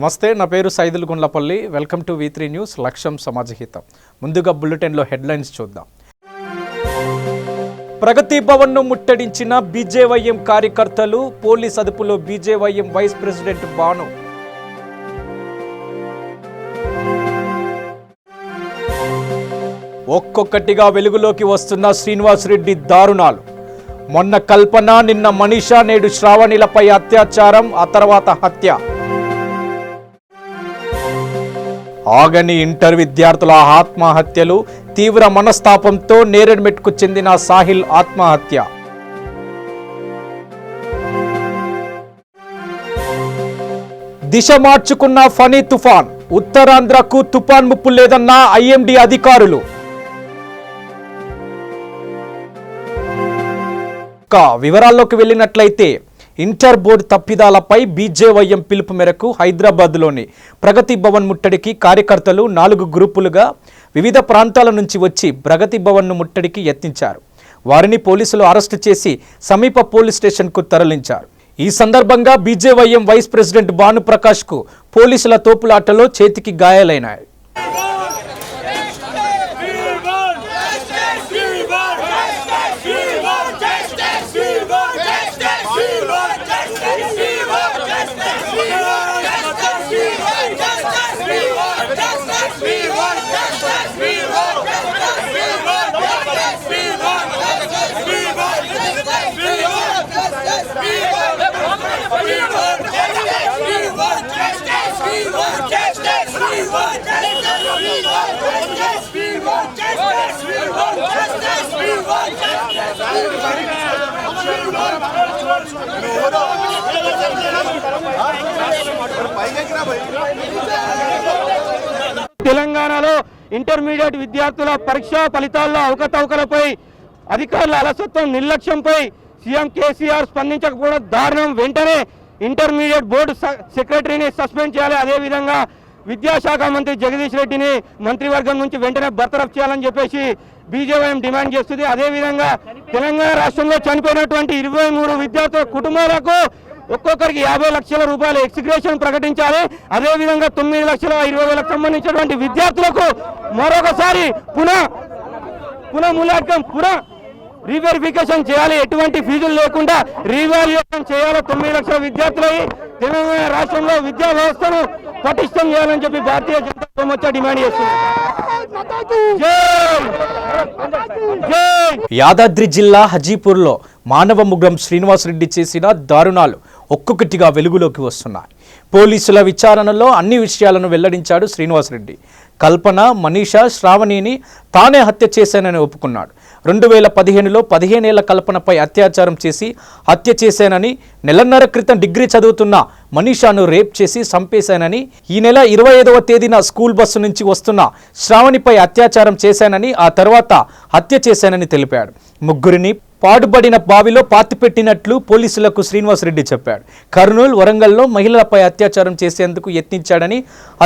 నమస్తే, నా పేరు Saidul Gundlapalli. Welcome to V3 news లక్ష్యం సమాజహితం. ముందుగా బులెటిన్లో హెడ్లైన్స్ చూద్దాం. ప్రగతి భవన్ను ముట్టడించిన బీజేవైఎం కార్యకర్తలు, పోలీస్ అదుపులో బీజేవైఎం వైస్ ప్రెసిడెంట్ బాను. ఒక్కొక్కటిగా వెలుగులోకి వస్తున్న శ్రీనివాస్ రెడ్డి దారుణాలు. మొన్న కల్పన, నిన్న మనీషా, నేడు శ్రావణిలపై అత్యాచారం, ఆ తర్వాత హత్య. ఆగని ఇంటర్ విద్యార్థుల ఆత్మహత్యలు, తీవ్ర మనస్తాపంతో నేరెడ్మెట్కు చెందిన సాహిల్ ఆత్మహత్య. దిశ మార్చుకున్న ఫనీ తుఫాన్, ఉత్తరాంధ్రకు తుఫాన్ ముప్పు లేదన్న IMD అధికారులు. వివరాల్లోకి వెళ్ళినట్లయితే ఇంటర్ బోర్డు తప్పిదాలపై బీజేవైఎం పిలుపు మేరకు హైదరాబాద్లోని ప్రగతి భవన్ ముట్టడికి కార్యకర్తలు 4 గ్రూపులుగా వివిధ ప్రాంతాల నుంచి వచ్చి ప్రగతి భవన్ను ముట్టడికి యత్నించారు. వారిని పోలీసులు అరెస్టు చేసి సమీప పోలీస్ స్టేషన్కు తరలించారు. ఈ సందర్భంగా బీజేవైఎం వైస్ ప్రెసిడెంట్ భానుప్రకాష్కు పోలీసుల తోపులాటలో చేతికి గాయాలైనాయి. తెలంగాణలో ఇంటర్మీడియట్ విద్యార్థుల పరీక్షా ఫలితాల్లో అవకతవకలపై అధికారుల అలసత్వం, నిర్లక్ష్యంపై సీఎం కేసీఆర్ స్పందించకపోవడం దారుణం. వెంటనే ఇంటర్మీడియట్ బోర్డు సెక్రటరీని సస్పెండ్ చేయాలి. అదేవిధంగా విద్యాశాఖ మంత్రి జగదీష్ రెడ్డిని మంత్రివర్గం నుంచి వెంటనే బర్తరఫ్ చేయాలని చెప్పేసి బీజేవైఎం డిమాండ్ చేస్తుంది. అదేవిధంగా తెలంగాణ రాష్ట్రంలో చనిపోయినటువంటి 23 విద్యార్థుల కుటుంబాలకు ఒక్కొక్కరికి 50 లక్షల రూపాయల ఎక్స్గ్రేషన్ ప్రకటించాలి. అదేవిధంగా 9,20,000 సంబంధించినటువంటి విద్యార్థులకు మరొకసారి పునఃమూల్యాంకనం రీవెరిఫికేషన్ చేయాలి. ఎటువంటి ఫీజులు లేకుండా రీవాల్యుయేషన్ చేయాలి. 9 లక్షల విద్యార్థులై తెలంగాణ రాష్ట్రంలో విద్యా వ్యవస్థను పటిష్టం చేయాలని చెప్పి భారతీయ జనతా పార్టీ డిమాండ్ చేస్తుంది. యాదాద్రి జిల్లా హజీపూర్లో మానవ ముగ్రం శ్రీనివాస్ రెడ్డి చేసిన దారుణాలు ఒక్కొక్కటిగా వెలుగులోకి వస్తున్నాయి. పోలీసుల విచారణలో అన్ని విషయాలను వెల్లడించాడు శ్రీనివాస్ రెడ్డి. కల్పన, మనీషా, శ్రావణిని తానే హత్య చేశానని ఒప్పుకున్నాడు. 2015లో 15 ఏళ్ల కల్పనపై అత్యాచారం చేసి హత్య చేశానని, నెలన్నర క్రితం డిగ్రీ చదువుతున్న మనీషాను రేప్ చేసి చంపేశానని, ఈ నెల 25వ తేదీన స్కూల్ బస్సు నుంచి వస్తున్న శ్రావణిపై అత్యాచారం చేశానని, ఆ తర్వాత హత్య చేశానని తెలిపాడు. ముగ్గురిని పాడుబడిన బావిలో పాతిపెట్టినట్లు పోలీసులకు శ్రీనివాస్ రెడ్డి చెప్పాడు. కర్నూలు, వరంగల్లో మహిళలపై అత్యాచారం చేసేందుకు యత్నించాడని,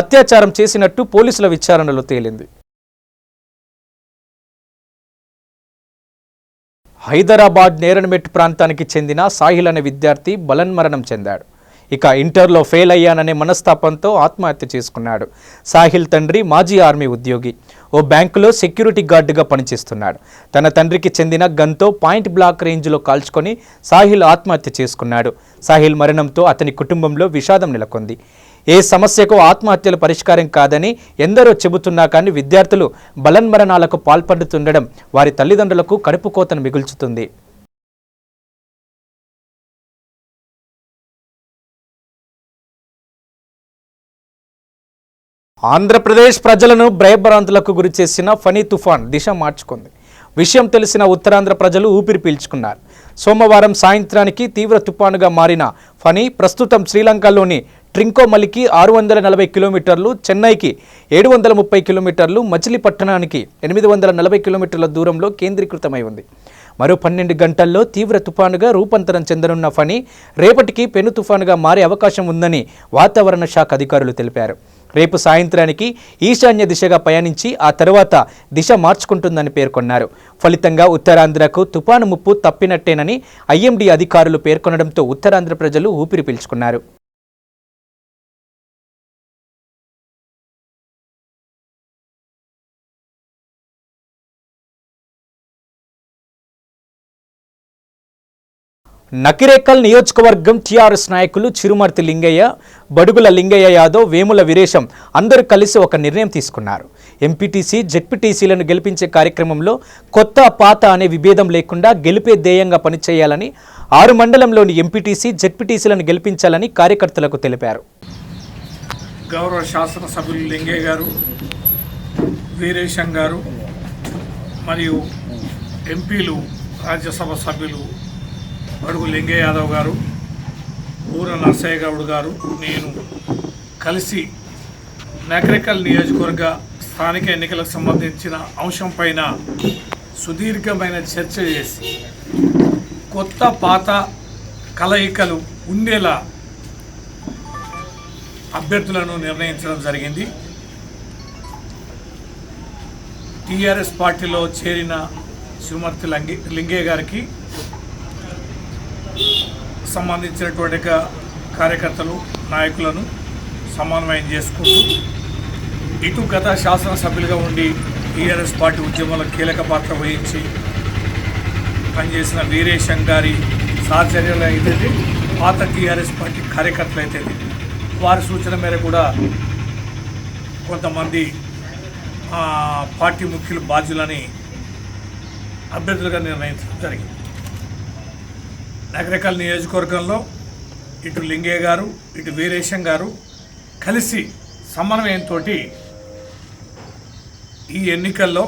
అత్యాచారం చేసినట్టు పోలీసుల విచారణలో తేలింది. హైదరాబాద్ నేరెడ్మెట్ ప్రాంతానికి చెందిన సాహిల్ అనే విద్యార్థి బలన్మరణం చెందాడు. ఇక ఇంటర్లో ఫెయిల్ అయ్యాననే మనస్తాపంతో ఆత్మహత్య చేసుకున్నాడు. సాహిల్ తండ్రి మాజీ ఆర్మీ ఉద్యోగి, ఓ బ్యాంకులో సెక్యూరిటీ గార్డుగా పనిచేస్తున్నాడు. తన తండ్రికి చెందిన గన్తో పాయింట్ బ్లాక్ రేంజ్లో కాల్చుకొని సాహిల్ ఆత్మహత్య చేసుకున్నాడు. సాహిల్ మరణంతో అతని కుటుంబంలో విషాదం నెలకొంది. ఏ సమస్యకు ఆత్మహత్యలు పరిష్కారం కాదని ఎందరో చెబుతున్నా కానీ విద్యార్థులు బలన్మరణాలకు పాల్పడుతుండడం వారి తల్లిదండ్రులకు కడుపుకోతను మిగుల్చుతుంది. ఆంధ్రప్రదేశ్ ప్రజలను భయభ్రాంతులకు గురి చేసిన ఫనీ తుఫాన్ దిశ మార్చుకుంది. విషయం తెలిసిన ఉత్తరాంధ్ర ప్రజలు ఊపిరి పీల్చుకున్నారు. సోమవారం సాయంత్రానికి తీవ్ర తుఫానుగా మారిన ఫనీ ప్రస్తుతం శ్రీలంకలోని ట్రింకోమలికి 640 కిలోమీటర్లు, చెన్నైకి 730 కిలోమీటర్లు, మచిలీపట్నానికి 840 కిలోమీటర్ల దూరంలో కేంద్రీకృతమై ఉంది. మరో 12 గంటల్లో తీవ్ర తుఫానుగా రూపాంతరం చెందనున్న ఫనీ రేపటికి పెను తుఫానుగా మారే అవకాశం ఉందని వాతావరణ శాఖ అధికారులు తెలిపారు. రేపు సాయంత్రానికి ఈశాన్య దిశగా పయనించి ఆ తర్వాత దిశ మార్చుకుంటుందని పేర్కొన్నారు. ఫలితంగా ఉత్తరాంధ్రకు తుపాను ముప్పు తప్పినట్టేనని IMD అధికారులు పేర్కొనడంతో ఉత్తరాంధ్ర ప్రజలు ఊపిరి పీల్చుకున్నారు. నకిరేకల్ నియోజకవర్గం టీఆర్ఎస్ నాయకులు చిరుమర్తి లింగయ్య, బడుగుల లింగయ్య యాదవ్, వేముల వీరేశం అందరూ కలిసి ఒక నిర్ణయం తీసుకున్నారు. ఎంపీటీసీ, జెడ్పీటీసీలను గెలిపించే కార్యక్రమంలో కొత్త పాత అనే విభేదం లేకుండా గెలిపే ధ్యేయంగా పనిచేయాలని 6 మండలంలోని ఎంపీటీసీ, జెడ్పీటీసీలను గెలిపించాలని కార్యకర్తలకు తెలిపారు. గౌరవ శాసనసభ్యులు లింగయ్య గారు, వీరేశం గారు మరియు ఎంపీలు, రాజ్యసభ సభ్యులు బడుగు లింగయ్య యాదవ్ గారు, ఊర నర్సయ్య గౌడ్ గారు, నేను కలిసి నకిరేకల్ నియోజకవర్గ స్థానిక ఎన్నికలకు సంబంధించిన అంశం పైన సుదీర్ఘమైన చర్చ చేసి కొత్త పాత కలయికలు ఉండేలా అభ్యర్థులను నిర్ణయించడం జరిగింది. టీఆర్ఎస్ పార్టీలో చేరిన చిరుమర్తి లింగయ్య గారికి సంబంధించినటువంటి కార్యకర్తలు, నాయకులను సమన్వయం చేసుకుంటూ ఇటు గత శాసనసభ్యులుగా ఉండి టీఆర్ఎస్ పార్టీ ఉద్యమంలో కీలక పాత్ర వహించి పనిచేసిన వీరేశం గారి సహచర్యలు అయితే, పాత టీఆర్ఎస్ పార్టీ కార్యకర్తలు అయితే వారి సూచన మేరకు కూడా కొంతమంది పార్టీ ముఖ్యులు బాధ్యులని అభ్యర్థులుగా నిర్ణయించడం జరిగింది. నకిరేకల్ నియోజకవర్గంలో ఇటు లింగయ్య గారు, ఇటు వీరేశం గారు కలిసి సమన్వయంతో ఈ ఎన్నికల్లో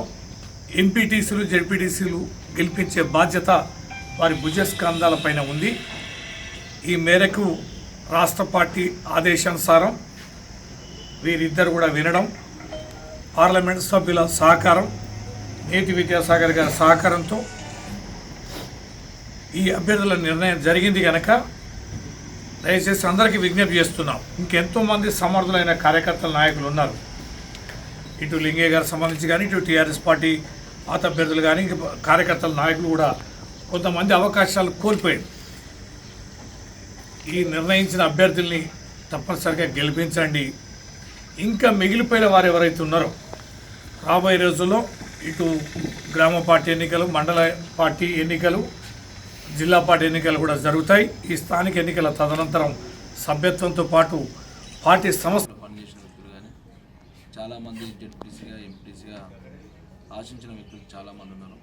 ఎంపీటీసీలు, జెడ్పీటీసీలు గెలిపించే బాధ్యత వారి భుజస్కంధాలపైన ఉంది. ఈ మేరకు రాష్ట్ర పార్టీ ఆదేశానుసారం వీరిద్దరు కూడా వినడం, పార్లమెంటు సభ్యుల సహకారం, నేతి విద్యాసాగర్ గారి సహకారంతో ఈ అభ్యర్థుల నిర్ణయం జరిగింది కనుక దయచేసి అందరికీ విజ్ఞప్తి చేస్తున్నాం. ఇంకెంతోమంది సమర్థులైన కార్యకర్తల నాయకులు ఉన్నారు. ఇటు లింగయ్య గారికి సంబంధించి కానీ, ఇటు టీఆర్ఎస్ పార్టీ పాత అభ్యర్థులు కానీ, ఇంక కార్యకర్తల నాయకులు కూడా కొంతమంది అవకాశాలు కోల్పోయారు. ఈ నిర్ణయించిన అభ్యర్థుల్ని తప్పనిసరిగా గెలిపించండి. ఇంకా మిగిలిపోయిన వారు ఎవరైతే ఉన్నారో రాబోయే రోజుల్లో ఇటు గ్రామ పార్టీ ఎన్నికలు, మండల పార్టీ ఎన్నికలు, జిల్లా పార్టీ ఎన్నికలు కూడా జరుగుతాయి. ఈ స్థానిక ఎన్నికల తదనంతరం సభ్యత్వంతో పాటు పార్టీ సంస్థ పనిచేసిన వ్యక్తులు కానీ చాలామంది జెడ్పీటీసీగా, ఎంపీటీసీగా ఆశించిన వ్యక్తులు చాలామంది ఉన్నారు.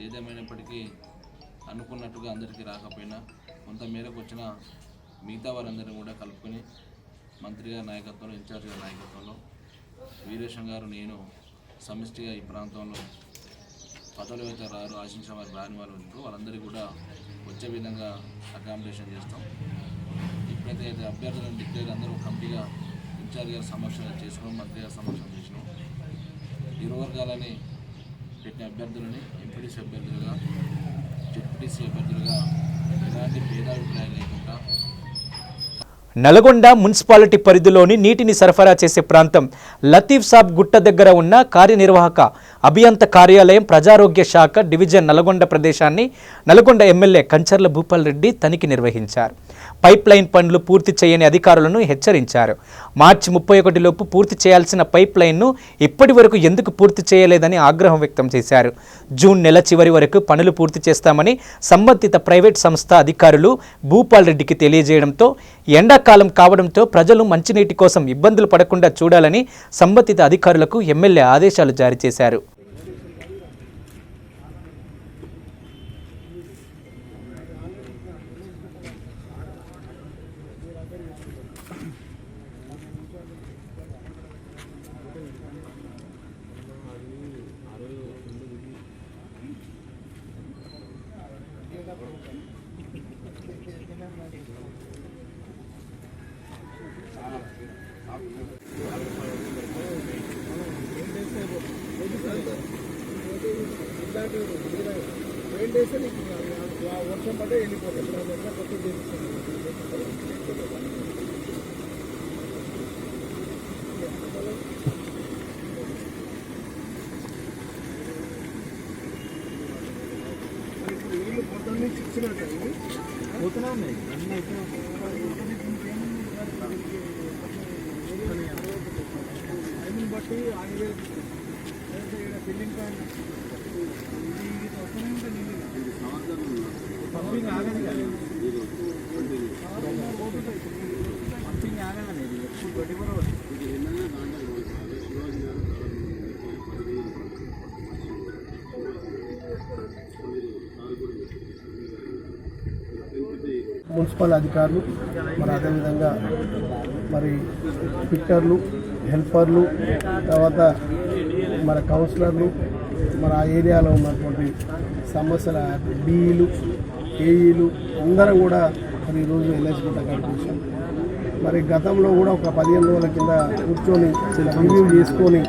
ఏదేమైనప్పటికీ అనుకున్నట్టుగా అందరికీ రాకపోయినా కొంత మేరకు వచ్చిన మిగతా వారందరినీ కూడా కలుపుకొని మంత్రి గారి నాయకత్వంలో, ఇన్ఛార్జ్ గారి నాయకత్వంలో వీరేశం గారు, నేను సమిష్టిగా ఈ ప్రాంతంలో పదవులు అయితే ఆశించిన వారు రాని వాళ్ళు ఉంటారు వాళ్ళందరికీ కూడా వచ్చే విధంగా అకామిడేషన్ చేస్తాం. ఇప్పుడైతే అభ్యర్థులను డిక్లేర్ అందరూ కమిటీగా ఇన్ఛార్జ్ గారి సమక్షంగా చేసుకున్నాం, మంత్రి గారి సమక్షం చేసినాం. ఇరు వర్గాలని పెట్టిన అభ్యర్థులని ఎంపీటీసీ అభ్యర్థులుగా, జెడ్పీటీసీ అభ్యర్థులుగా ఎలాంటి భేదాభిప్రాయం లేకుండా నల్గొండ మున్సిపాలిటీ పరిధిలోని నీటిని సరఫరా చేసే ప్రాంతం లతీఫ్ సాబ్ గుట్ట దగ్గర ఉన్న కార్యనిర్వాహక అభియంత కార్యాలయం ప్రజారోగ్య శాఖ డివిజన్ నల్గొండ ప్రదేశాన్ని నల్గొండ ఎమ్మెల్యే కంచర్ల భూపాల్ రెడ్డి తనిఖీ నిర్వహించారు. పైప్ లైన్ పనులు పూర్తి చేయని అధికారులను హెచ్చరించారు. మార్చి 31 లోపు పూర్తి చేయాల్సిన పైప్ లైన్ను ఇప్పటి వరకు ఎందుకు పూర్తి చేయలేదని ఆగ్రహం వ్యక్తం చేశారు. జూన్ నెల చివరి వరకు పనులు పూర్తి చేస్తామని సంబంధిత ప్రైవేట్ సంస్థ అధికారులు భూపాల్ రెడ్డికి తెలియజేయడంతో ఎండాకాలం కావడంతో ప్రజలు మంచినీటి కోసం ఇబ్బందులు పడకుండా చూడాలని సంబంధిత అధికారులకు ఎమ్మెల్యే ఆదేశాలు జారీ చేశారు. వర్షం పడే వెళ్ళిపోతుంది. వీళ్ళు పొద్దున్న నుంచి ఇచ్చినట్టు పోతూనే ఉన్నాయి అన్నీ టైంని బట్టి 6,000 బిల్డింగ్ పైన వస్తూనే ఉంటుంది. మున్సిపల్ అధికారులు మరి అదేవిధంగా మరి పిట్టర్లు, హెల్పర్లు, తర్వాత మన కౌన్సిలర్లు, మరి ఆ ఏరియాలో ఉన్నటువంటి సమస్యల బీఈలు, ఏఈలు అందరం కూడా మరి ఈరోజు ఎల్ఐసి కనిపించాం. మరి గతంలో కూడా ఒక 15 రోజుల కింద కూర్చొని రివ్యూ చేసుకొని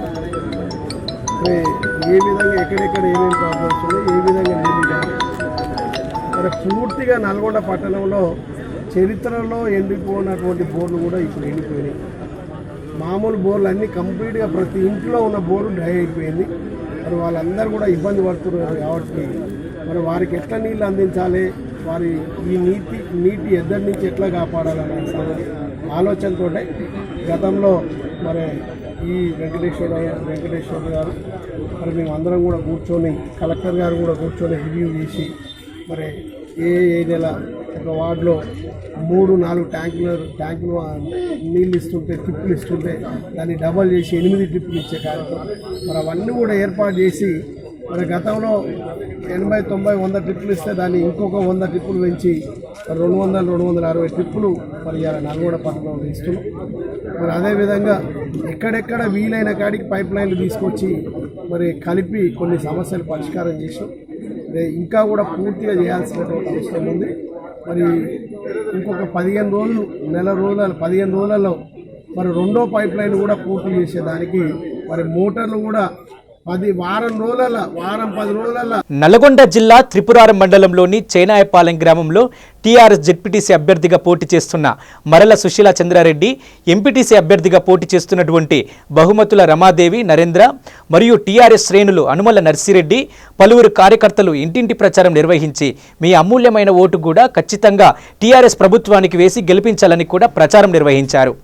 ఏ విధంగా ఎక్కడెక్కడ ఏమేమి ప్రాబ్లమ్స్ ఉన్నాయి, ఏ విధంగా నీళ్ళు కావాలి. మరి పూర్తిగా నల్గొండ పట్టణంలో చరిత్రలో ఎండిపోయినటువంటి బోర్లు కూడా ఇప్పుడు ఎండిపోయినాయి. మామూలు బోర్లు అన్నీ కంప్లీట్గా ప్రతి ఇంట్లో ఉన్న బోర్లు డ్రై అయిపోయింది. మరి వాళ్ళందరూ కూడా ఇబ్బంది పడుతున్నారు కాబట్టి మరి వారికి ఎట్లా నీళ్ళు అందించాలి, వారి ఈ నీటి ఎద్దడి నుంచి ఎట్లా కాపాడాలనే ఆలోచనతో గతంలో మరి ఈ వెంకటేశ్వర గారు మరి మేము అందరం కూడా కూర్చొని, కలెక్టర్ గారు కూడా కూర్చొని రివ్యూ చేసి మరి ఏ నెల ఒక వార్డులో 3-4 ట్యాంకులు నీళ్ళు ఇస్తుంటే, ట్రిప్పులు ఇస్తుంటే దాన్ని డబల్ చేసి 8 ట్రిప్పులు ఇచ్చే కార్యక్రమం మరి అవన్నీ కూడా ఏర్పాటు చేసి మరి గతంలో 80, 90, 100 ట్రిప్పులు ఇస్తే దాన్ని ఇంకొక 100 ట్రిప్పులు పెంచి 200-260 ట్రిప్పులు మరి ఇలా నల్గొండ పట్టణంలో ఇస్తున్నాం. మరి అదేవిధంగా ఎక్కడెక్కడ వీలైన కాడికి పైప్ లైన్లు తీసుకొచ్చి మరి కలిపి కొన్ని సమస్యలు పరిష్కారం చేసాం. ఇంకా కూడా పూర్తిగా చేయాల్సినటువంటి అవసరం ఉంది. మరి ఇంకొక 15 రోజులు, 15 రోజులలో మరి రెండో పైప్ లైన్ కూడా పూర్తి చేసేదానికి మరి మోటార్లు కూడా 10 రోజులలో నల్గొండ జిల్లా త్రిపురారం మండలంలోని చేనాయపాలెం గ్రామంలో టీఆర్ఎస్ జెడ్పీటీసీ అభ్యర్థిగా పోటీ చేస్తున్న మరల సుశీల చంద్రారెడ్డి, ఎంపీటీసీ అభ్యర్థిగా పోటీ చేస్తున్నటువంటి బహుమతుల రమాదేవి నరేంద్ర మరియు టీఆర్ఎస్ శ్రేణులు అనుమల నర్సిరెడ్డి, పలువురు కార్యకర్తలు ఇంటింటి ప్రచారం నిర్వహించి మీ అమూల్యమైన ఓటు కూడా ఖచ్చితంగా టీఆర్ఎస్ ప్రభుత్వానికి వేసి గెలిపించాలని కూడా ప్రచారం నిర్వహించారు.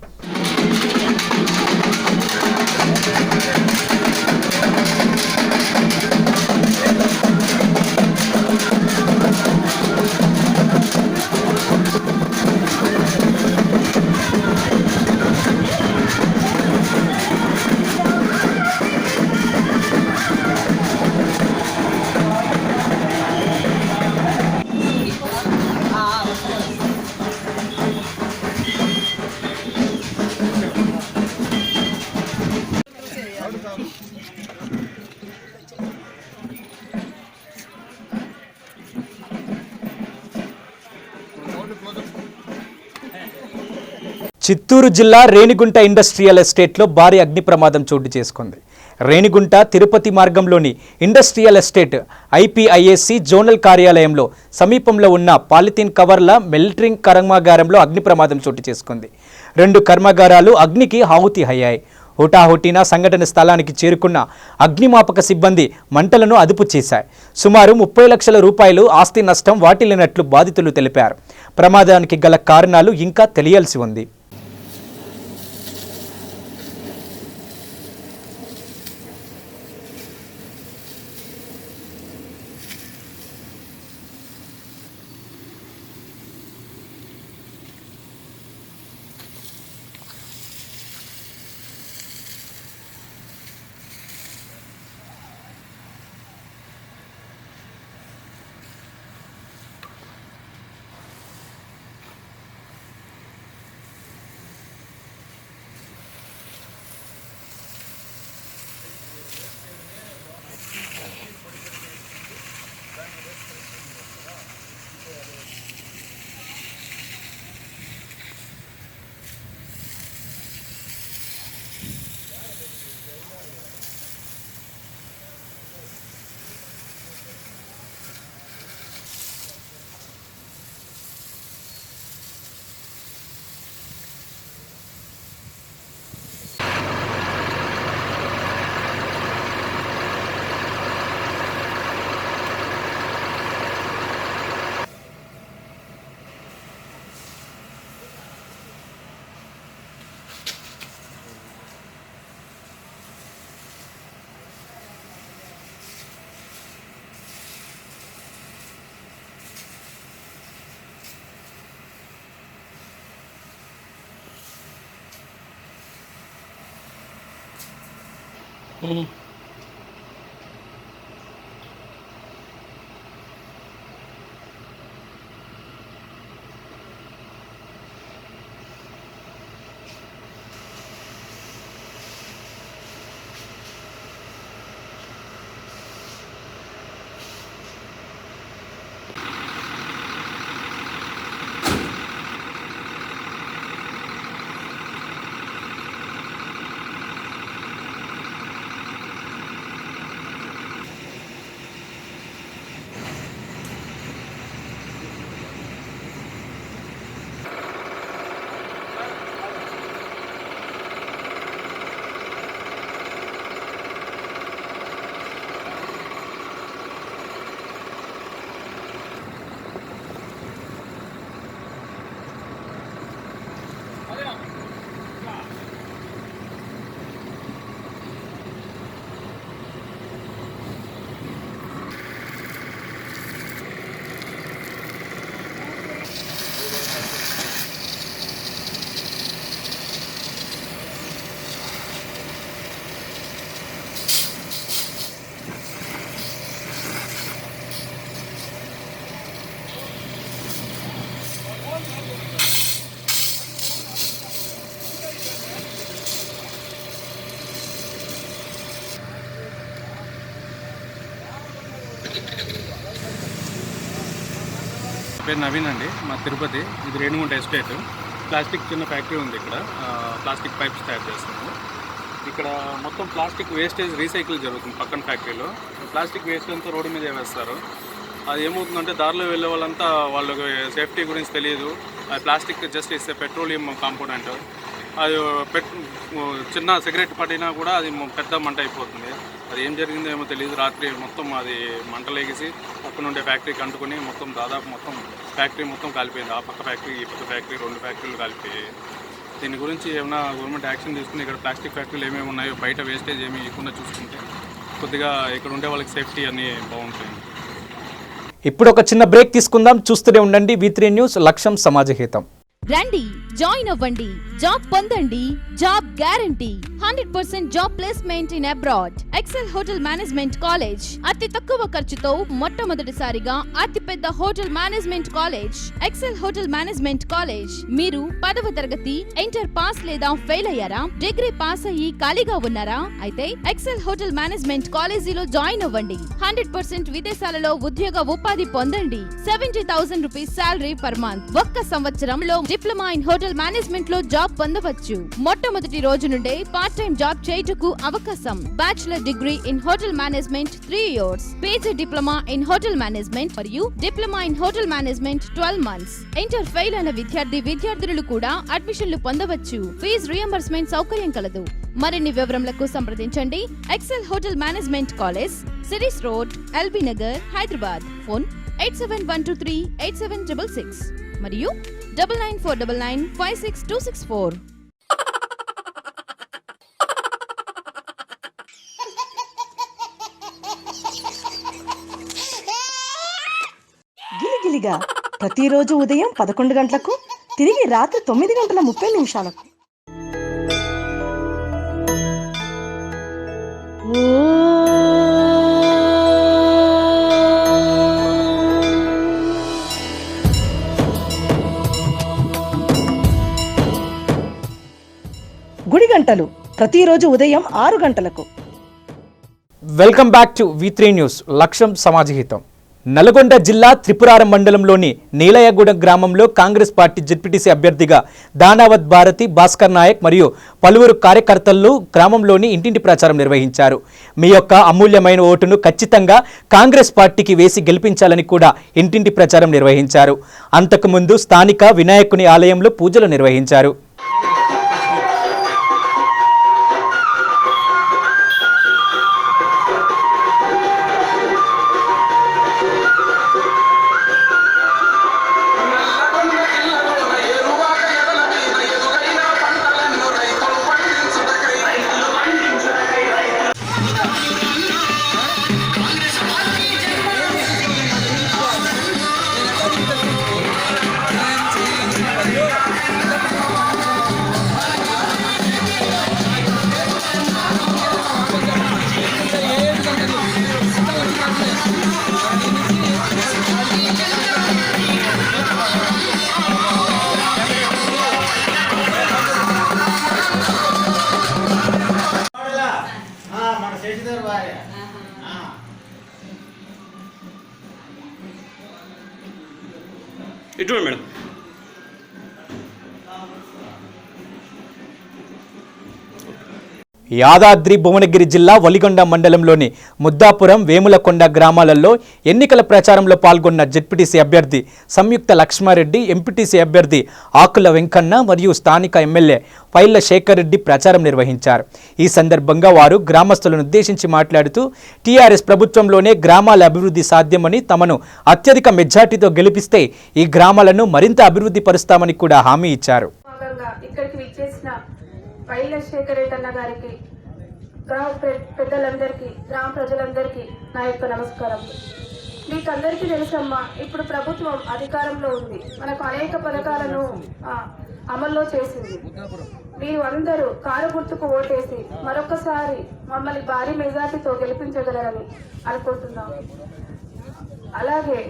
చిత్తూరు జిల్లా రేణిగుంట ఇండస్ట్రియల్ ఎస్టేట్లో భారీ అగ్ని ప్రమాదం చోటు చేసుకుంది. రేణిగుంట తిరుపతి మార్గంలోని ఇండస్ట్రియల్ ఎస్టేట్ ఐపీఐఏసీ జోనల్ కార్యాలయంలో సమీపంలో ఉన్న పాలిథిన్ కవర్ల మెల్టింగ్ కర్మాగారంలో అగ్ని ప్రమాదం చోటు చేసుకుంది. 2 కర్మాగారాలు అగ్నికి ఆహుతి అయ్యాయి. హుటాహుటిన సంఘటన స్థలానికి చేరుకున్న అగ్నిమాపక సిబ్బంది మంటలను అదుపు చేశాయి. సుమారు 30 లక్షల రూపాయలు ఆస్తి నష్టం వాటిల్లినట్లు బాధితులు తెలిపారు. ప్రమాదానికి గల కారణాలు ఇంకా తెలియాల్సి ఉంది. పేరు నవీన్ అండి, మా తిరుపతి. ఇది రేణుగుంట ఎస్టేట్. ప్లాస్టిక్ చిన్న ఫ్యాక్టరీ ఉంది ఇక్కడ. ప్లాస్టిక్ పైప్స్ తయారు చేస్తాము. ఇక్కడ మొత్తం ప్లాస్టిక్ వేస్టేజ్ రీసైకిల్ జరుగుతుంది పక్కన ఫ్యాక్టరీలో. ప్లాస్టిక్ వేస్ట్ అంతా రోడ్డు మీద వేస్తారు. అది ఏమవుతుందంటే దారిలో వెళ్ళే వాళ్ళంతా వాళ్ళకి సేఫ్టీ గురించి తెలియదు. అది ప్లాస్టిక్ జస్ట్ ఇస్తే పెట్రోలియం కాంపోనెంట్. అది చిన్న సిగరెట్ పడినా కూడా అది పెద్ద మంట అయిపోతుంది. అది ఏం జరిగిందో ఏమో తెలియదు. రాత్రి మొత్తం అది మంటలేగేసి పక్కన ఉండే ఫ్యాక్టరీకి అంటుకుని మొత్తం దాదాపు మొత్తం ఫ్యాక్టరీ మొత్తం కాలిపోయింది. ఆ పక్క ఫ్యాక్టరీ ఈ పక్క ఫ్యాక్టరీ 2 ఫ్యాక్టరీలు కాలిపోయాయి. దీని గురించి ఏమైనా గవర్నమెంట్ యాక్షన్ తీసుకుని ఇక్కడ ప్లాస్టిక్ ఫ్యాక్టరీలు ఏమేమి ఉన్నాయో బయట వేస్టేజ్ ఏమీ ఇవ్వకుండా చూసుకుంటే కొద్దిగా ఇక్కడ ఉండే వాళ్ళకి సేఫ్టీ అన్నీ బాగుంటాయి. ఇప్పుడు ఒక చిన్న బ్రేక్ తీసుకుందాం. చూస్తూనే ఉండండి V3 న్యూస్, లక్ష్యం సమాజహితం. రండి, జాయిన్ అవ్వండి, జాబ్ పొందండి, job guarantee, 100% job placement in abroad. Excel hotel management college, అతి తక్కువ ఖర్చుతో మొట్టమొదటిసారిగా అతిపెద్ద hotel management college. Excel hotel management college. మీరు 10వ తరగతి ఇంటర్ పాస్ లేదా ఫెయిల్ అయ్యారా? డిగ్రీ పాస్ అయ్యి ఖాళీగా ఉన్నారా? అయితే ఎక్సెల్ హోటల్ మేనేజ్మెంట్ కాలేజీలో జాయిన్ అవ్వండి. 100% విదేశాలలో ఉద్యోగ ఉపాధి పొందండి. 70,000 రూపీస్ సాలరీ పర్ మంత్. ఒక్క సంవత్సరంలో డిప్లొమా ఇన్ హోటల్ మేనేజ్మెంట్ లో జాబ్ పొందవచ్చు. మొట్టమొదటి రోజు నుండే పార్ట్ టైం జాబ్ చేయుటకు అవకాశం. Bachelor degree in hotel management 3 years, PG diploma in hotel management మరియు diploma in hotel management 12 months. Inter fail అయిన విద్యార్థులు కూడా అడ్మిషన్లు పొందవచ్చు. ఫీజ్ రియంబర్స్మెంట్ సౌకర్యం కలదు. మరిన్ని వివరములకు సంప్రదించండి. Excel hotel management college, series road, LB Nagar, Hyderabad. Phone 8712387666 మరియు 9949956264. గిలిగిలిగా ప్రతిరోజు ఉదయం 11 గంటలకు, తిరిగి రాత్రి 9:30 గుడి గంటలు ప్రతిరోజు ఉదయం 6 గంటలకు. Welcome back to V3 news, లక్ష్యం సమాజహితం. నల్గొండ జిల్లా త్రిపురారం మండలంలోని నీలయగూడెం గ్రామంలో కాంగ్రెస్ పార్టీ జెడ్పీటీసీ అభ్యర్థిగా దానావత్ భారతి, భాస్కర్ నాయక్ మరియు పలువురు కార్యకర్తలు గ్రామంలోని ఇంటింటి ప్రచారం నిర్వహించారు. మీ యొక్క అమూల్యమైన ఓటును ఖచ్చితంగా కాంగ్రెస్ పార్టీకి వేసి గెలిపించాలని కూడా ఇంటింటి ప్రచారం నిర్వహించారు. అంతకుముందు స్థానిక వినాయకుని ఆలయంలో పూజలు నిర్వహించారు. ఇటు మేడం. యాదాద్రి భువనగిరి జిల్లా వలిగొండ మండలంలోని ముద్దాపురం, వేములకొండ గ్రామాలలో ఎన్నికల ప్రచారంలో పాల్గొన్న జెడ్పీటీసీ అభ్యర్థి సంయుక్త లక్ష్మారెడ్డి, ఎంపీటీసీ అభ్యర్థి ఆకుల వెంకన్న మరియు స్థానిక ఎమ్మెల్యే పైళ్ల శేఖర్ రెడ్డి ప్రచారం నిర్వహించారు. ఈ సందర్భంగా వారు గ్రామస్తులను ఉద్దేశించి మాట్లాడుతూ టీఆర్ఎస్ ప్రభుత్వంలోనే గ్రామాల అభివృద్ధి సాధ్యమని, తమను అత్యధిక మెజార్టీతో గెలిపిస్తే ఈ గ్రామాలను మరింత అభివృద్ధి పరుస్తామని కూడా హామీ ఇచ్చారు. పైళ్ల శేఖర్ రెడ్డి అన్న గారికి, గ్రామ పెద్దలందరికీ, గ్రామ ప్రజలందరికీ నా యొక్క నమస్కారం. మీకు అందరికీ తెలుసమ్మా, ఇప్పుడు ప్రభుత్వం అధికారంలో ఉంది, మనకు అనేక పథకాలను అమల్లో చేసింది. మీరు అందరూ కారు గుర్తుకు ఓటేసి మరొకసారి మమ్మల్ని భారీ మెజార్టీతో గెలిపించగలరని అనుకుంటున్నాం. అలాగే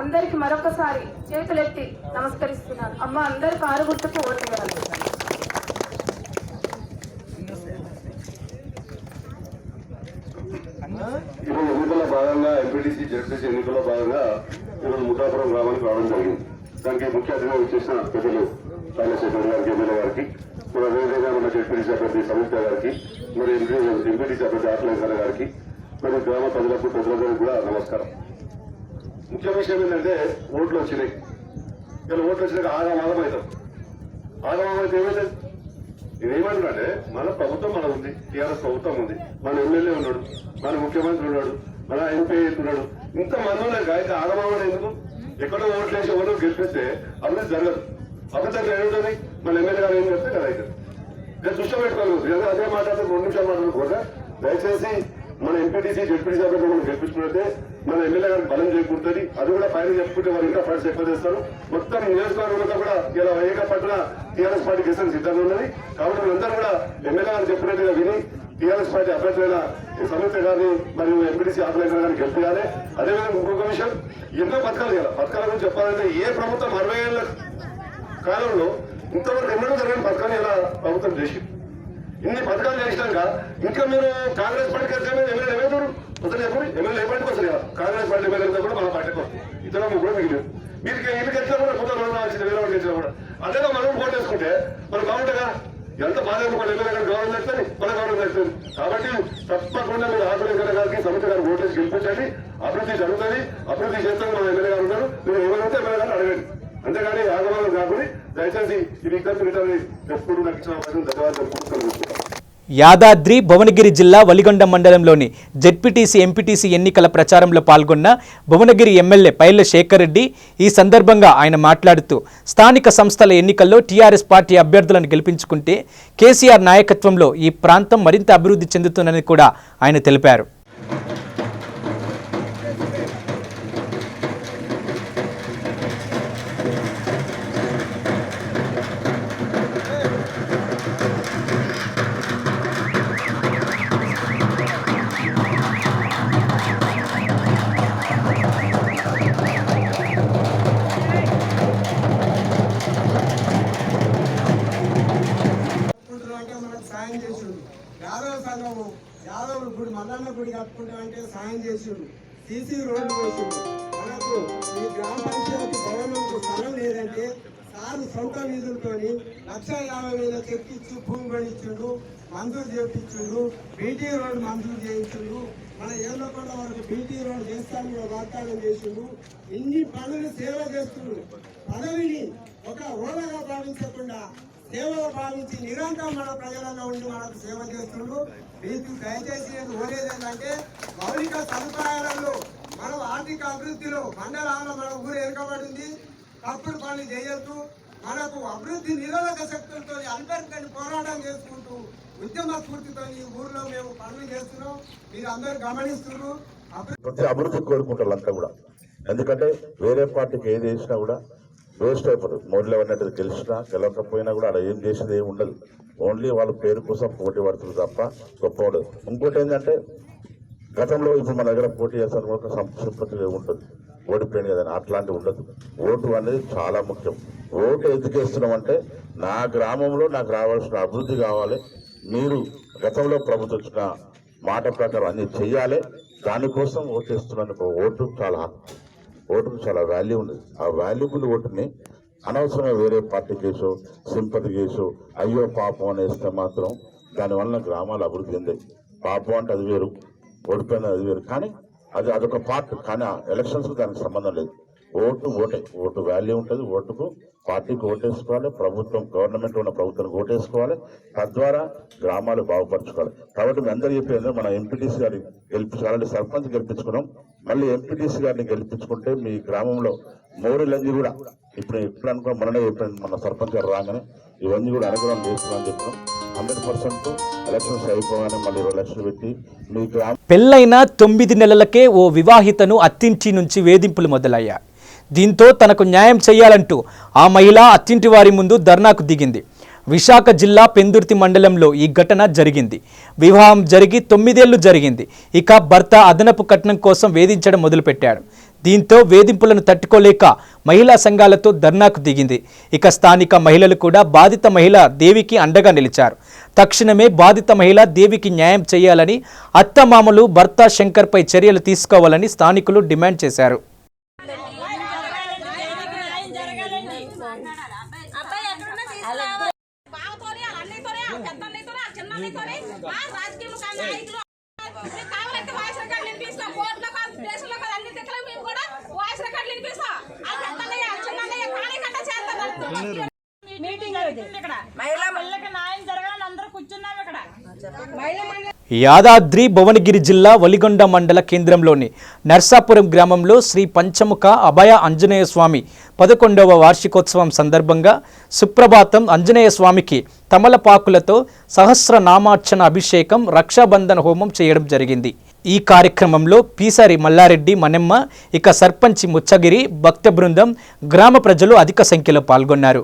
అందరికి మరొకసారి చేతులెత్తి నమస్కరిస్తున్నాను. అమ్మ, అందరు కారు గుర్తుకు ఓటేయగలరు. ఈరోజు ఎన్నికల్లో భాగంగా ఎంపీటీసీ, జెడ్పీటీసీ ఎన్నికల్లో భాగంగా ఈరోజు ముద్దాపురం గ్రామానికి రావడం జరిగింది. దానికి ముఖ్య అతిథిగా వచ్చేసిన పెద్దలు పైళ్ల శేఖర్ గారికి, ఎమ్మెల్యే గారికి, మరి అదేవిధంగా మన జెడ్పీటీసీ అభ్యర్థి సంయుక్త గారికి, మరి ఎంపీటీసీ అభ్యర్థి ఆకుల వెంకన్న గారికి, మరి గ్రామ ప్రజలందరికీ కూడా నమస్కారం. ముఖ్య విషయం ఏంటంటే ఓట్లు వచ్చినాయి. ఇలా ఓట్లు వచ్చినాక ఆగమాగం అవుతాం. ఆగమాగం అయితే ఏమైతే నేనేమంటున్నానంటే, మన ప్రభుత్వం మన ఉంది, టీఆర్ఎస్ ప్రభుత్వం ఉంది, మన ఎమ్మెల్యే ఉన్నాడు, మన ముఖ్యమంత్రి ఉన్నాడు, మన ఎంపీ ఉన్నాడు, ఇంతమంది ఉన్నాయి. అయితే ఆగమాగం ఎందుకు? ఎక్కడో ఓట్లు వేసి ఎవరు గెలిపిస్తే అభివృద్ధి జరగదు. అభివృద్ధి అక్కడ ఏముంటుంది? మన ఎమ్మెల్యే గారు ఏం చెప్తే కదా అయితే నేను దృష్టి పెట్టుకోలేదు. అదే మాట్లాడితే 2 నిమిషాలు మాట్లాడుకోగా దయచేసి మన ఎంపీటీసీ, జెడ్పీటీసీ అభ్యర్థి మనం గెలిపించుకుంటే మన ఎమ్మెల్యే గారికి బలం చేకూరుతుంది. అది కూడా పైన చెప్పుకుంటే వారు ఇంకా ఫండ్స్ ఎక్కువ చేస్తారు. మొత్తం నియోజకవర్గంలో కూడా ఇలా ఏకపట్టిన టీఆర్ఎస్ పార్టీ గెలిచిన సిద్ధంగా ఉన్నది. కాబట్టి వీళ్ళందరూ కూడా ఎమ్మెల్యే గారు చెప్పినట్టుగా విని టీఆర్ఎస్ పార్టీ అభ్యర్థులైన సంయుక్త గారిని మరియు ఎంపీటీసీ ఆకుల గారిని గెలిపించాలి. అదేవిధంగా ఇంకొక విషయం, ఎన్నో పథకాలు చేయాలి. పథకాల గురించి చెప్పాలంటే ఏ ప్రభుత్వం 60 ఏళ్ల కాలంలో ఇంతవరకు ఎన్నడూ జరిగిన పథకాలు ఇలా ప్రభుత్వం చేసింది. ఇన్ని పథకాలు చేసినాక ఇంకా మీరు కాంగ్రెస్ పార్టీకి వెళ్తే ఎమ్మెల్యే ఏమవుతారు? వస్తుంది చెప్పండి. ఎమ్మెల్యే ఏ పార్టీకి వస్తారు కదా? కాంగ్రెస్ పార్టీ ఎమ్మెల్యే కూడా మన పార్టీకి వస్తుంది. ఇతర ముగ్గురు మిగిలిన వీరికి వీళ్ళకి ఎట్లా కూడా కొత్త మనం వచ్చింది, వేరే వాడికి వచ్చినా కూడా అదేగా మనం ఓటు వేసుకుంటే మనం బాగుంటుందా? ఎంత బాధ మన ఎమ్మెల్యే గారు గౌరవం చేస్తుంది, మన గౌరవం చేస్తుంది. కాబట్టి తప్పకుండా మీరు ఆకుల వెంకన్న గారికి, సంయుక్త గారికి ఓటేసి గెలిపించండి. అభివృద్ధి జరుగుతుంది, అభివృద్ధి చేస్తుంది. మన ఎమ్మెల్యే గారు ఉన్నారు, మీరు ఏమైనా ఎమ్మెల్యే గారిని అడగండి. అంతేగాని ఆగమాలు కాకుండా దయచేసి ఇది ఇద్దరు ఎప్పుడు నాకు ఇచ్చిన అవకాశం ధన్యవాదాలు. యాదాద్రి భువనగిరి జిల్లా వలిగొండ మండలంలోని జెడ్పీటీసీ, ఎంపీటీసీ ఎన్నికల ప్రచారంలో పాల్గొన్న భువనగిరి ఎమ్మెల్యే పైళ్ల శేఖర్ రెడ్డి ఈ సందర్భంగా ఆయన మాట్లాడుతూ స్థానిక సంస్థల ఎన్నికల్లో టీఆర్ఎస్ పార్టీ అభ్యర్థులను గెలిపించుకుంటే కేసీఆర్ నాయకత్వంలో ఈ ప్రాంతం మరింత అభివృద్ధి చెందుతుందని కూడా ఆయన తెలిపారు. యాదవులు గుడి, మల్లన్న గుడి కట్టుకుంటామంటే సాయం చేసిండు. సీసీ రోడ్లు వేసిండు. మనకు ఈ గ్రామ పంచాయతీ భవనంకు స్థలం లేదంటే సారు సొంత నిధులతోని 1,50,000 చెక్కిచ్చు భూమి పడిచ్చిండు, మంజూరు చేయించిండు, బీటీ రోడ్డు మంజూరు చేయించిండు. మన ఏళ్ళకొండ వరకు బీటీ రోడ్డు చేస్తాను కూడా వాగ్దానం చేసిండు. ఇన్ని పనులు సేవ చేస్తుండు. పదవిని ఒక హోదాగా భావించకుండా సేవగా భావించి నిరంతరం మన ప్రజలలో ఉండి మనకు సేవ చేస్తుండ్రు. మీకు దయచేసి నేను కోరేది ఏంటంటే, మౌలిక సదుపాయాలలో మనం ఆర్థిక అభివృద్ధిలో మండలాల్లో మన ఊరు వెనుకబడింది. తప్పుడు పనులు చేయొద్దు. మనకు అభివృద్ధి నిరోధక శక్తులతో అందరికీ పోరాటం చేసుకుంటూ ఉద్యమ స్ఫూర్తితో ఈ ఊర్లో మేము పనులు చేస్తున్నాం. మీరు అందరూ గమనిస్తున్నారు. ప్రతి అభివృద్ధి కోరుకుంటారు అంతా కూడా. ఎందుకంటే వేరే పార్టీకి ఏది చేసినా కూడా వేస్ట్ అయిపోతుంది. మోడీలో ఉన్నట్టు గెలిచినా గెలవకపోయినా కూడా అలా ఏం చేసేది ఏమి ఉండదు. ఓన్లీ వాళ్ళ పేరు కోసం పోటీ పడుతుంది తప్ప గొప్ప ఉండదు. ఇంకోటి ఏంటంటే, గతంలో ఇప్పుడు మన దగ్గర పోటీ చేస్తాను ఒక సంతృప్తి ఉంటుంది, ఓడిపోయింది కదా, అట్లాంటివి ఉండదు. ఓటు అనేది చాలా ముఖ్యం. ఓటు ఎందుకు వేస్తున్నామంటే, నా గ్రామంలో నాకు రావాల్సిన అభివృద్ధి కావాలి, మీరు గతంలో ప్రభుత్వం ఇచ్చిన మాట ప్రకారం అన్ని చెయ్యాలి, దానికోసం ఓటు వేస్తున్నాను. ఓటు చాలా ఓటుకు చాలా వాల్యూ ఉంది. ఆ వాల్యూబుల్ ఓటుని అనవసరంగా వేరే పార్టీ కేసు, సింపతి కేసు, అయ్యో పాపం అనేస్తే మాత్రం దానివల్ల గ్రామాలు అభివృద్ధి చెందాయి. పాపం అంటే అది వేరు, ఓడిపోయిన అది వేరు, కానీ అదొక పార్ట్. కానీ ఎలక్షన్స్ దానికి సంబంధం లేదు. ఓటు వాల్యూ ఉంటుంది. ఓటుకు పార్టీకి ఓటేసుకోవాలి, గవర్నమెంట్ ఉన్న ప్రభుత్వానికి ఓటేసుకోవాలి, తద్వారా గ్రామాలు బాగుపరచుకోవాలి. కాబట్టి మీ అందరూ చెప్పేది మన ఎంపీటీసీ గారిని గెలిపించాలంటే సర్పంచ్ గెలిపించుకున్నాం, మళ్ళీ ఎంపీటీసీ గారిని గెలిపించుకుంటే మీ గ్రామంలో మోరీలన్నీ కూడా ఇప్పుడు అనుకో మననే చెప్పాను, మన సర్పంచ్ గారు రాగానే ఇవన్నీ కూడా అనుగ్రహం చేస్తున్నామని చెప్పినాం. 100% ఎలక్షన్స్ అయిపోగానే మళ్ళీ 20 లక్షలు పెట్టి మీ గ్రామం. పెళ్లైన 9 నెలలకే ఓ వివాహితను అత్తింటి నుంచి వేధింపులు మొదలయ్యాయి. దీంతో తనకు న్యాయం చేయాలంటూ ఆ మహిళ అత్తింటి వారి ముందు ధర్నాకు దిగింది. విశాఖ జిల్లా పెందుర్తి మండలంలో ఈ ఘటన జరిగింది. వివాహం జరిగి 9 ఏళ్లు జరిగింది. ఇక భర్త అదనపు కట్నం కోసం వేధించడం మొదలుపెట్టాడు. దీంతో వేధింపులను తట్టుకోలేక మహిళా సంఘాలతో ధర్నాకు దిగింది. ఇక స్థానిక మహిళలు కూడా బాధిత మహిళ దేవికి అండగా నిలిచారు. తక్షణమే బాధిత మహిళ దేవికి న్యాయం చేయాలని, అత్తమామలు భర్త శంకర్పై చర్యలు తీసుకోవాలని స్థానికులు డిమాండ్ చేశారు. యాదాద్రి భువనగిరి జిల్లా వలిగొండ మండల కేంద్రంలోని నర్సాపురం గ్రామంలో శ్రీ పంచముఖ అభయ ఆంజనేయ స్వామి 11వ వార్షికోత్సవం సందర్భంగా సుప్రభాతం ఆంజనేయ స్వామికి తమలపాకులతో సహస్రనామార్చన అభిషేకం, రక్షాబంధన హోమం చేయడం జరిగింది. ఈ కార్యక్రమంలో పీసారి మల్లారెడ్డి, మనెమ్మ, ఇక సర్పంచి ముచ్చగిరి, భక్త బృందం, గ్రామ ప్రజలు అధిక సంఖ్యలో పాల్గొన్నారు.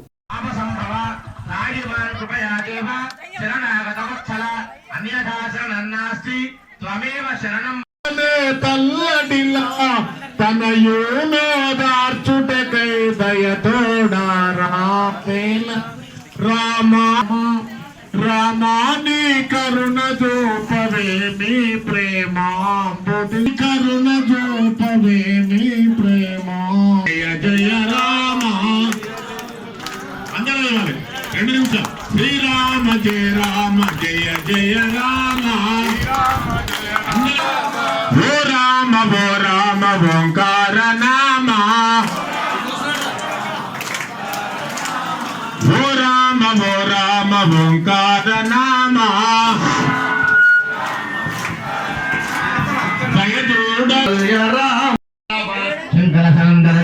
రామాని కరుణ చూపవేమి ప్రేమా, కరుణ చూపవేమి ప్రేమా, జయ జయ రామ. అందరూ 2 నిమిషాలు. శ్రీరామ జయ రామ జయ జయ రామ, ఓ రామ ఓంకార నామ, ఓ రామ ఓంకార నామ, జయ జయ రామ. శంకర సందర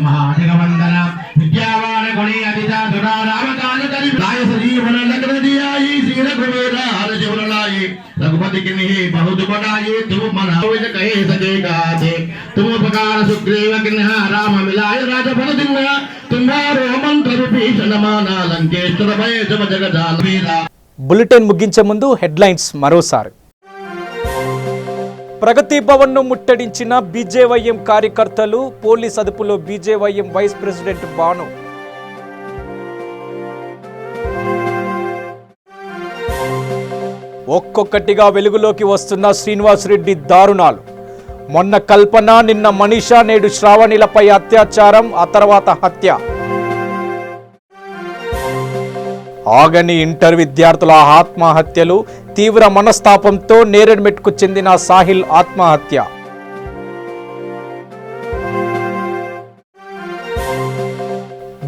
మహాజగవందన విద్యావాన గుణి అధిజా రామకాల కలి లాయ సజీవన లగ్న దియాయి శ్రీ రఘువీర హర జీవనలాయి रघुपति की नहीं बहुत बनाए तुम मनावे कहे सके गाते तुम उपकार सुग्रीव किन्हा राम मिलाए राजा बन दिंगा तुम्हारो मंत्र विभीषण माना लंकेश्वर भय जब जगदाल वीरा. బులెటిన్ ముగించే ముందు హెడ్లైన్స్ మరోసారి. ప్రగతి భవన్ను ముట్టడించిన బీజేవైఎం కార్యకర్తలు, పోలీస్ అదుపులో బీజేవైఎం వైస్ ప్రెసిడెంట్ బాను. ఒక్కొక్కటిగా వెలుగులోకి వస్తున్న శ్రీనివాసరెడ్డి దారుణాలు. మొన్న కల్పన, నిన్న మనీషా, నేడు శ్రావణిలపై అత్యాచారం, ఆ తర్వాత హత్య. ఆగని ఇంటర్ విద్యార్థుల ఆత్మహత్యలు, తీవ్ర మనస్తాపంతో నేరెడ్మెట్కు చెందిన సాహిల్ ఆత్మహత్య.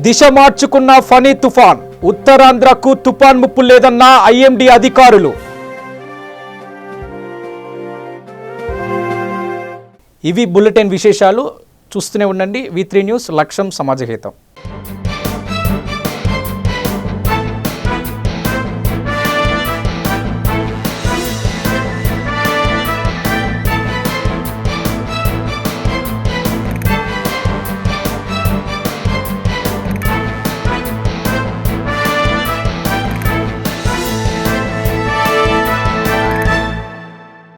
దిశ మార్చుకున్న ఫనీ తుఫాన్, ఉత్తరాంధ్రకు తుఫాన్ ముప్పు లేదన్న ఐఎండీ అధికారులు. ఇవి బులెటిన్ విశేషాలు. చూస్తూనే ఉండండి V3 న్యూస్, లక్ష్యం సమాజహితం.